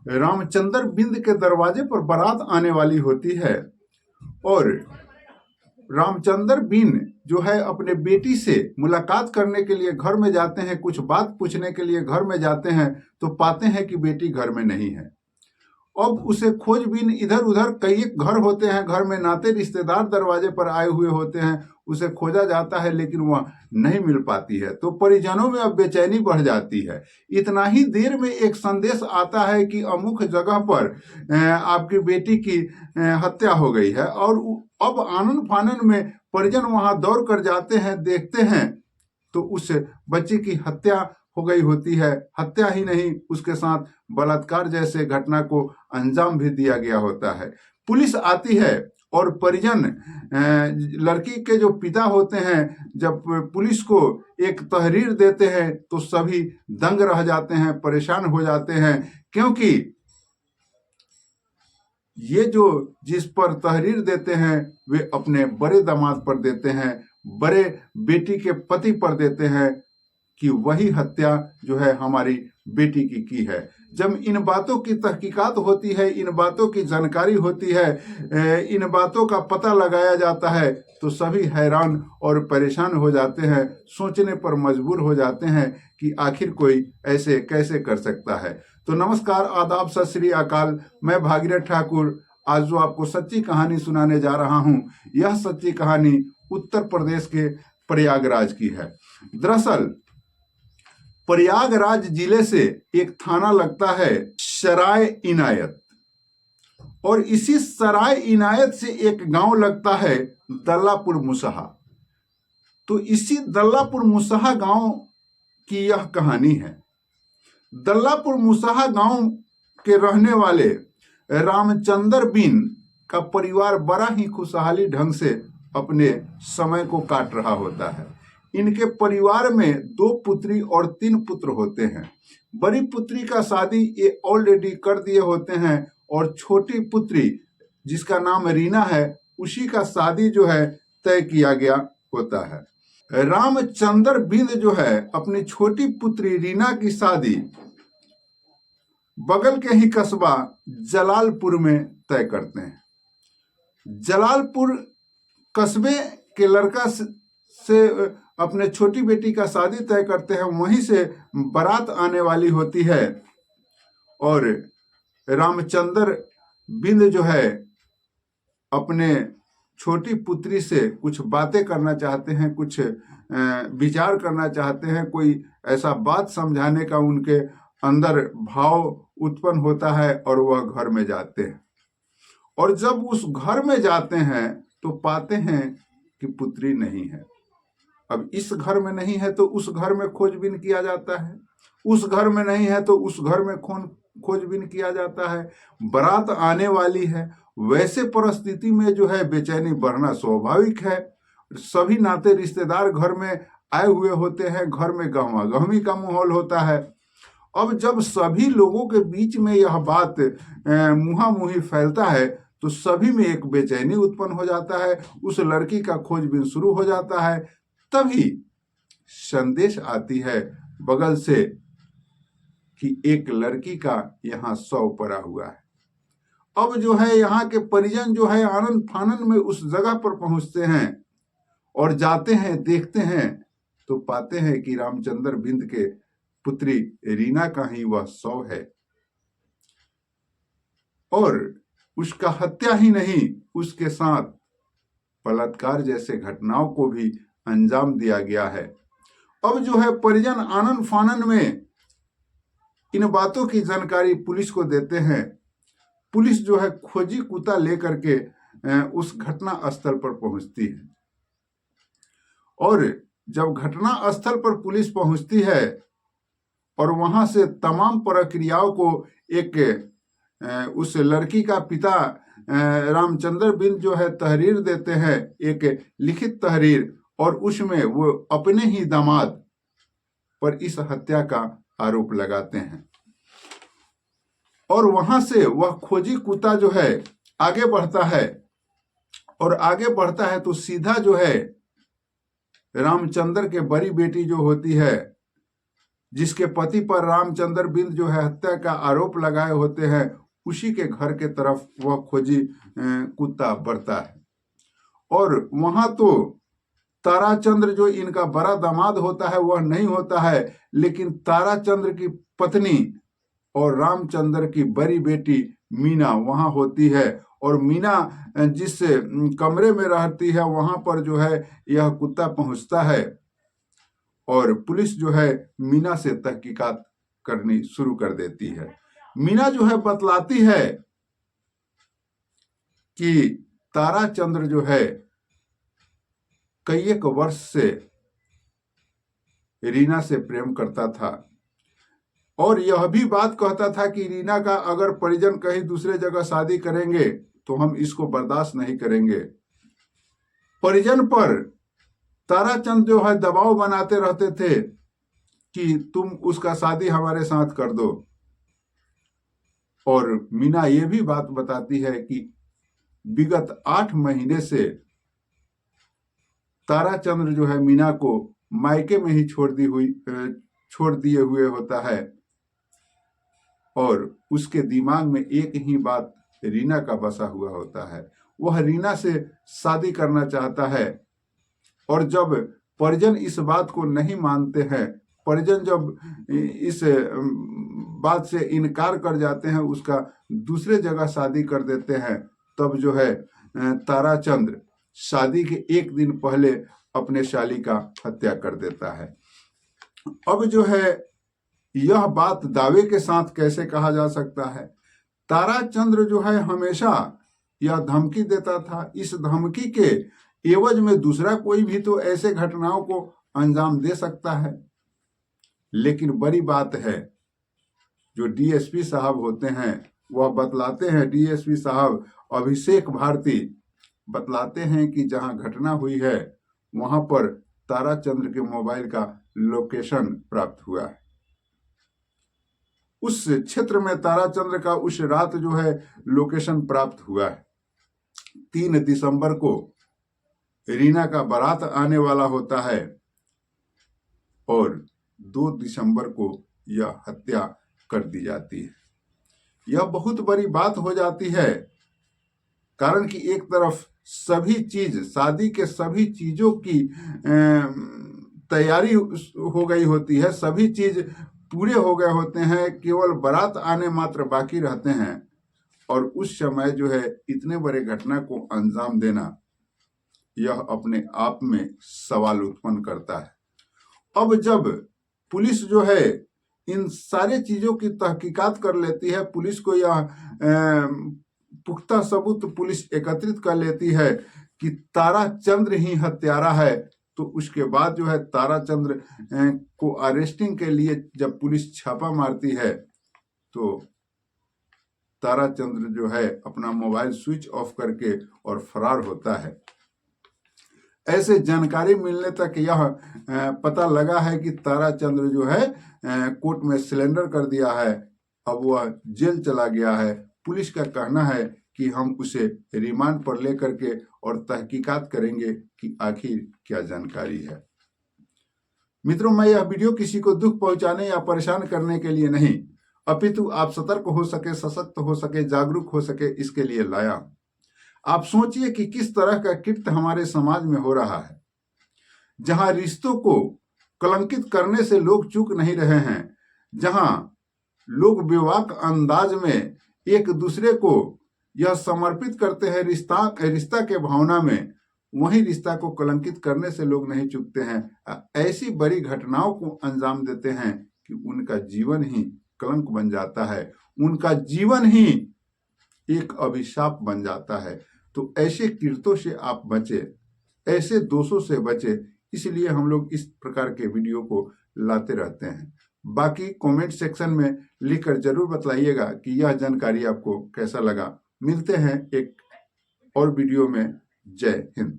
रामचंद्र बिंद के दरवाजे पर बारात आने वाली होती है और रामचंद्र बिन जो है अपने बेटी से मुलाकात करने के लिए घर में जाते हैं, कुछ बात पूछने के लिए घर में जाते हैं तो पाते हैं कि बेटी घर में नहीं है। अब उसे खोजबीन इधर उधर कई घर होते हैं, घर में नाते रिश्तेदार दरवाजे पर आए हुए होते हैं, उसे खोजा जाता है लेकिन वह नहीं मिल पाती है। तो परिजनों में अब बेचैनी बढ़ जाती है। इतना ही देर में एक संदेश आता है कि अमुक जगह पर आपकी बेटी की हत्या हो गई है और अब आनन फानन में परिजन वहां दौड़ कर जाते हैं, देखते हैं तो उस बच्चे की हत्या हो गई होती है। हत्या ही नहीं, उसके साथ बलात्कार जैसे घटना को अंजाम भी दिया गया होता है। पुलिस आती है और परिजन लड़की के जो पिता होते हैं जब पुलिस को एक तहरीर देते हैं तो सभी दंग रह जाते हैं, परेशान हो जाते हैं, क्योंकि ये जो जिस पर तहरीर देते हैं वे अपने बड़े दामाद पर देते हैं, बड़े बेटी के पति पर देते हैं कि वही हत्या जो है हमारी बेटी की है। जब इन बातों की तहकीकात होती है, इन बातों की जानकारी होती है, इन बातों का पता लगाया जाता है तो सभी हैरान और परेशान हो जाते हैं, सोचने पर मजबूर हो जाते हैं कि आखिर कोई ऐसे कैसे कर सकता है। तो नमस्कार, आदाब, सत श्री अकाल। मैं भागीरथ ठाकुर आज जो आपको सच्ची कहानी सुनाने जा रहा हूं, यह सच्ची कहानी उत्तर प्रदेश के प्रयागराज की है। दरअसल प्रयागराज जिले से एक थाना लगता है सराय इनायत, और इसी सराय इनायत से एक गांव लगता है दल्लापुर मुसहा। तो इसी दल्लापुर मुसहा गांव की यह कहानी है। दल्लापुर मुसहा गांव के रहने वाले रामचंद्र बिन का परिवार बड़ा ही खुशहाली ढंग से अपने समय को काट रहा होता है। इनके परिवार में 2 पुत्री और 3 पुत्र होते हैं। बड़ी पुत्री का शादी ये ऑलरेडी कर दिए होते हैं और छोटी पुत्री जिसका नाम रीना है उसी का शादी जो है तय किया गया होता है। रामचंद्र बिंद जो है अपनी छोटी पुत्री रीना की शादी बगल के ही कस्बा जलालपुर में तय करते हैं। जलालपुर कस्बे के लड़का से अपने छोटी बेटी का शादी तय करते हैं, वहीं से बारात आने वाली होती है और रामचंद्र बिंद जो है अपने छोटी पुत्री से कुछ बातें करना चाहते हैं, कुछ विचार करना चाहते हैं, कोई ऐसा बात समझाने का उनके अंदर भाव उत्पन्न होता है और वह घर में जाते हैं। और जब उस घर में जाते हैं तो पाते हैं कि पुत्री नहीं है। अब इस घर में नहीं है तो उस घर में खोजबीन किया जाता है, उस घर में नहीं है तो उस घर में खोजबीन किया जाता है। बारात आने वाली है, वैसे परिस्थिति में जो है बेचैनी बढ़ना स्वाभाविक है। सभी नाते रिश्तेदार घर में आए हुए होते हैं, घर में गहमा गहमी का माहौल होता है। अब जब सभी लोगों के बीच में यह बात मुहामुही फैलता है तो सभी में एक बेचैनी उत्पन्न हो जाता है, उस लड़की का खोजबीन शुरू हो जाता है। तभी संदेश आती है बगल से कि एक लड़की का यहाँ शव पड़ा हुआ है। अब जो है यहाँ के परिजन जो है आनन फानन में उस जगह पर पहुंचते हैं और जाते हैं, देखते हैं तो पाते हैं कि रामचंद्र बिंद के पुत्री रीना का ही वह शव है और उसका हत्या ही नहीं, उसके साथ बलात्कार जैसे घटनाओं को भी अंजाम दिया गया है। अब जो है परिजन आनन फानन में इन बातों की जानकारी पुलिस को देते हैं। पुलिस जो है खोजी कुत्ता लेकर के उस घटना स्थल पर पहुंचती है और जब घटना स्थल पर पुलिस पहुंचती है और वहां से तमाम प्रक्रियाओं को एक उस लड़की का पिता रामचंद्र बिंद जो है तहरीर देते हैं, एक लिखित तहरीर, और उसमें वो अपने ही दामाद पर इस हत्या का आरोप लगाते हैं। और वहां से वह खोजी कुत्ता जो है आगे बढ़ता है और आगे बढ़ता है तो सीधा जो है रामचंद्र के बड़ी बेटी जो होती है जिसके पति पर रामचंद्र बिंद जो है हत्या का आरोप लगाए होते हैं, उसी के घर के तरफ वह खोजी कुत्ता बढ़ता है। और वहां तो ताराचंद्र जो इनका बड़ा दामाद होता है वह नहीं होता है, लेकिन ताराचंद्र की पत्नी और रामचंद्र की बड़ी बेटी मीना वहां होती है। और मीना जिस कमरे में रहती है वहां पर जो है यह कुत्ता पहुंचता है और पुलिस जो है मीना से तहकीकात करनी शुरू कर देती है। मीना जो है बतलाती है कि ताराचंद्र जो है कई एक वर्ष से रीना से प्रेम करता था और यह भी बात कहता था कि रीना का अगर परिजन कहीं दूसरे जगह शादी करेंगे तो हम इसको बर्दाश्त नहीं करेंगे। परिजन पर ताराचंद जो है दबाव बनाते रहते थे कि तुम उसका शादी हमारे साथ कर दो। और मीना ये भी बात बताती है कि विगत 8 महीने से ताराचंद्र जो है मीना को मायके में ही छोड़ दिए हुए होता है और उसके दिमाग में एक ही बात रीना का बसा हुआ होता है, वह रीना से शादी करना चाहता है। और जब परिजन इस बात को नहीं मानते हैं, परिजन जब इस बात से इनकार कर जाते हैं, उसका दूसरे जगह शादी कर देते हैं, तब जो है ताराचंद्र शादी के एक दिन पहले अपने शाली का हत्या कर देता है। अब जो है यह बात दावे के साथ कैसे कहा जा सकता है? ताराचंद्र जो है हमेशा यह धमकी देता था। इस धमकी के एवज में दूसरा कोई भी तो ऐसे घटनाओं को अंजाम दे सकता है। लेकिन बड़ी बात है, जो डीएसपी साहब होते हैं वह बतलाते हैं, डीएसपी साहब अभिषेक भारती बतलाते हैं कि जहां घटना हुई है वहां पर ताराचंद्र के मोबाइल का लोकेशन प्राप्त हुआ है। उस क्षेत्र में ताराचंद्र का उस रात जो है लोकेशन प्राप्त हुआ है। 3 दिसंबर को रीना का बारात आने वाला होता है और 2 दिसंबर को यह हत्या कर दी जाती है। यह बहुत बड़ी बात हो जाती है, कारण कि एक तरफ सभी चीज, शादी के सभी चीजों की तैयारी हो गई होती है, सभी चीज पूरे हो गए होते हैं, केवल बारात आने मात्र बाकी रहते हैं। और उस समय जो है इतने बड़े घटना को अंजाम देना, यह अपने आप में सवाल उत्पन्न करता है। अब जब पुलिस जो है इन सारे चीजों की तहकीकात कर लेती है, पुलिस को यह पुख्ता सबूत पुलिस एकत्रित कर लेती है कि ताराचंद्र ही हत्यारा है, तो उसके बाद जो है ताराचंद्र को अरेस्टिंग के लिए जब पुलिस छापा मारती है तो ताराचंद्र जो है अपना मोबाइल स्विच ऑफ करके और फरार होता है। ऐसे जानकारी मिलने तक यह पता लगा है कि ताराचंद्र जो है कोर्ट में सिलेंडर कर दिया है, अब वह जेल चला गया है। पुलिस का कहना है कि हम उसे रिमांड पर लेकर के और तहकीकात करेंगे कि आखिर क्या जानकारी है। मित्रों, मैं यह वीडियो किसी को दुख पहुंचाने या परेशान करने के लिए नहीं, अपितु आप सतर्क हो सके, सशक्त हो सके, जागरूक हो सके, इसके लिए लाया। आप सोचिए कि किस तरह का कृत्य हमारे समाज में हो रहा है, जहां रिश्तों को कलंकित करने से लोग चूक नहीं रहे हैं, जहां लोग बेवाक अंदाज में एक दूसरे को यह समर्पित करते हैं रिश्ता के भावना में, वही रिश्ता को कलंकित करने से लोग नहीं चूकते हैं। ऐसी बड़ी घटनाओं को अंजाम देते हैं कि उनका जीवन ही कलंक बन जाता है, उनका जीवन ही एक अभिशाप बन जाता है। तो ऐसे कृत्यों से आप बचे, ऐसे दोषों से बचे, इसलिए हम लोग इस प्रकार के वीडियो को लाते रहते हैं। बाकी कमेंट सेक्शन में लिखकर जरूर बताइएगा कि यह जानकारी आपको कैसा लगा। मिलते हैं एक और वीडियो में। जय हिंद।